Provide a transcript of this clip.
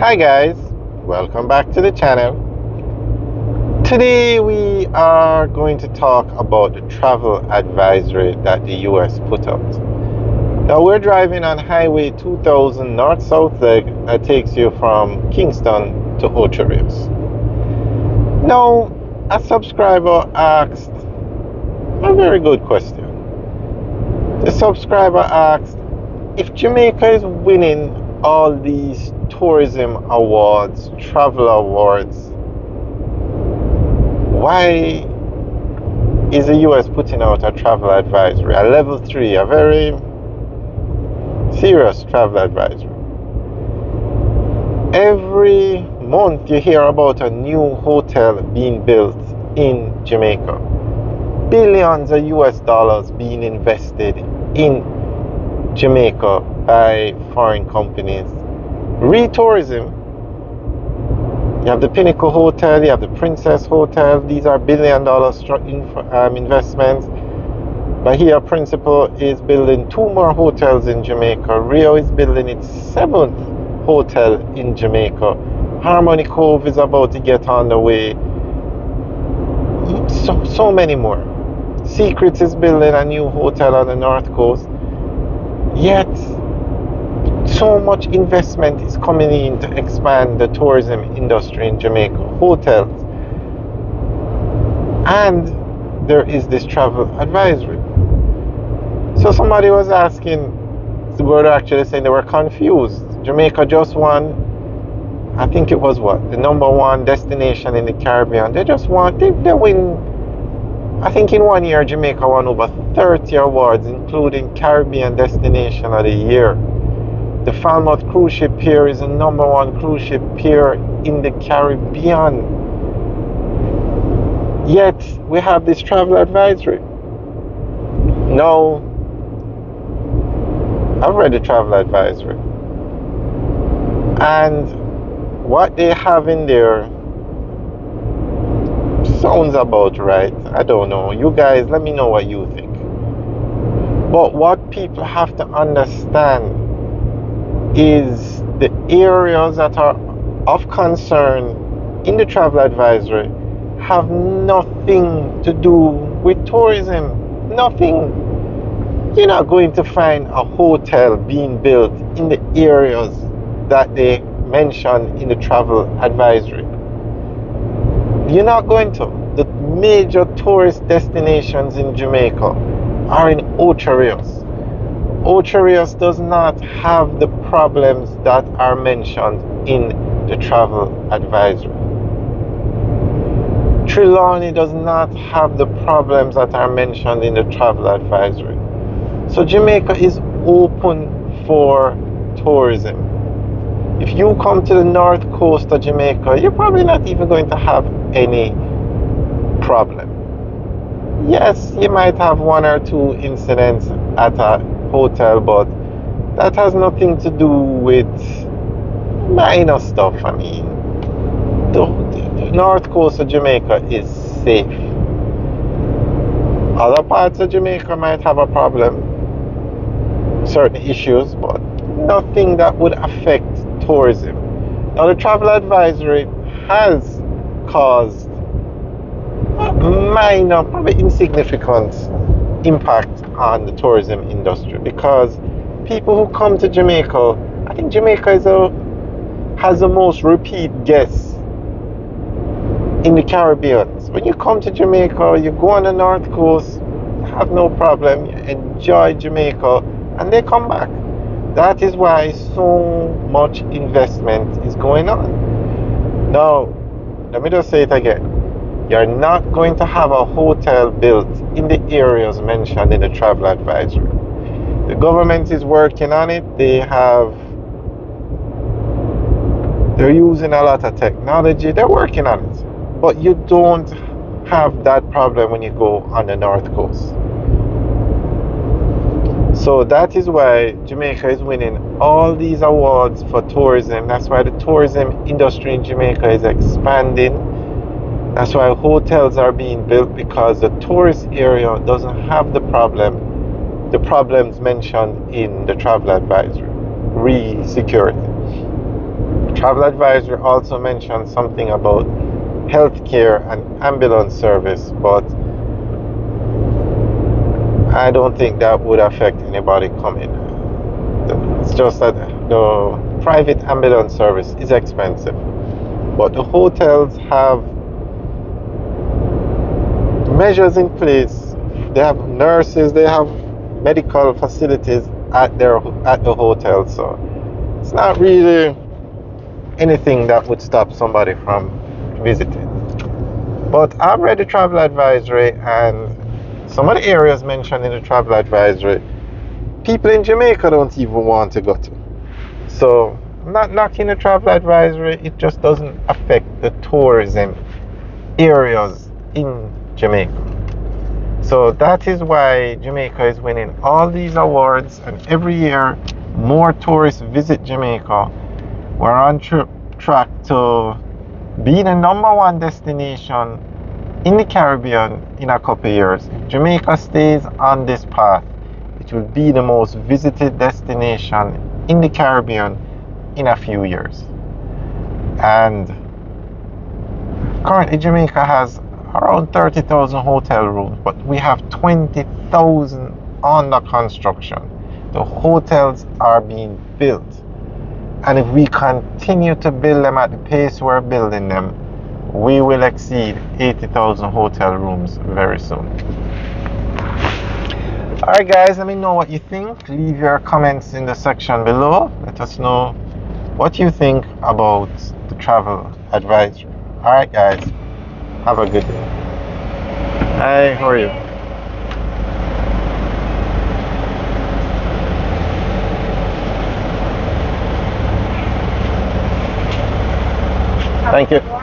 Hi guys, welcome back to the channel. Today we are going to talk about the travel advisory that the US put out. Now we're driving on Highway 2000 north-south leg that takes you from Kingston to Ocho Rios. Now a subscriber asked a very good question. The subscriber asked, if Jamaica is winning all these tourism awards, travel awards, why is the US putting out a travel advisory, a level 3, a very serious travel advisory? Every month you hear about a new hotel being built in Jamaica. Billions of US dollars being invested in Jamaica by foreign companies. Re-tourism. You have the Pinnacle Hotel, you have the Princess Hotel. These are billion-dollar investments. Bahia Principal is building 2 more hotels in Jamaica. Rio is building its 7th hotel in Jamaica. Harmony Cove is about to get on the way. So many more. Secrets is building a new hotel on the North Coast. Yet, so much investment is coming in to expand the tourism industry in Jamaica, hotels. And there is this travel advisory. So somebody was asking, they were actually saying they were confused. Jamaica just won, I think it was the number 1 destination in the Caribbean. They win. I think in 1 year, Jamaica won over 30 awards, including Caribbean Destination of the Year. The Falmouth cruise ship pier is the number 1 cruise ship pier in the Caribbean. Yet, we have this travel advisory. Now, I've read the travel advisory. And what they have in there sounds about right. I don't know. You guys, let me know what you think. But what people have to understand is the areas that are of concern in the travel advisory have nothing to do with tourism. Nothing. You're not going to find a hotel being built in the areas that they mention in the travel advisory. You're not going to. The major tourist destinations in Jamaica are in Ocho Rios. Ocho Rios does not have the problems that are mentioned in the travel advisory. Trelawney does not have the problems that are mentioned in the travel advisory. So Jamaica is open for tourism. If you come to the north coast of Jamaica, you're probably not even going to have any problem. Yes, you might have 1 or 2 incidents at a hotel, but that has nothing to do with minor stuff. I mean, the north coast of Jamaica is safe. Other parts of Jamaica might have a problem, certain issues, but nothing that would affect tourism. Now, the travel advisory has caused a minor, probably insignificant impact on the tourism industry, because people who come to Jamaica, I think Jamaica has the most repeat guests in the Caribbean. So when you come to Jamaica, you go on the North Coast, have no problem, you enjoy Jamaica, and they come back. That is why so much investment is going on. Now, let me just say it again. You're not going to have a hotel built in the areas mentioned in the travel advisory. The government is working on it. They're using a lot of technology. They're working on it. But you don't have that problem when you go on the North Coast. So that is why Jamaica is winning all these awards for tourism. That's why the tourism industry in Jamaica is expanding. That's why hotels are being built, because the tourist area doesn't have the problems mentioned in the travel advisory. Security. Travel advisory also mentioned something about healthcare and ambulance service, but I don't think that would affect anybody coming. It's just that the private ambulance service is expensive, but the hotels have measures in place. They have nurses, they have medical facilities at the hotel, so it's not really anything that would stop somebody from visiting. But I've read the travel advisory, and some of the areas mentioned in the travel advisory, people in Jamaica don't even want to go to. So I'm not knocking the travel advisory, it just doesn't affect the tourism areas in Jamaica. So that is why Jamaica is winning all these awards, and every year more tourists visit Jamaica. We're on track to be the #1 destination in the Caribbean in a couple of years. If Jamaica stays on this path, it will be the most visited destination in the Caribbean in a few years. And currently Jamaica has around 30,000 hotel rooms, but we have 20,000 under construction. The hotels are being built, and if we continue to build them at the pace we're building them, we will exceed 80,000 hotel rooms very soon. Alright guys, let me know what you think. Leave your comments in the section below. Let us know what you think about the travel advisory. Alright guys, have a good day. Hi, how are you? Thank you.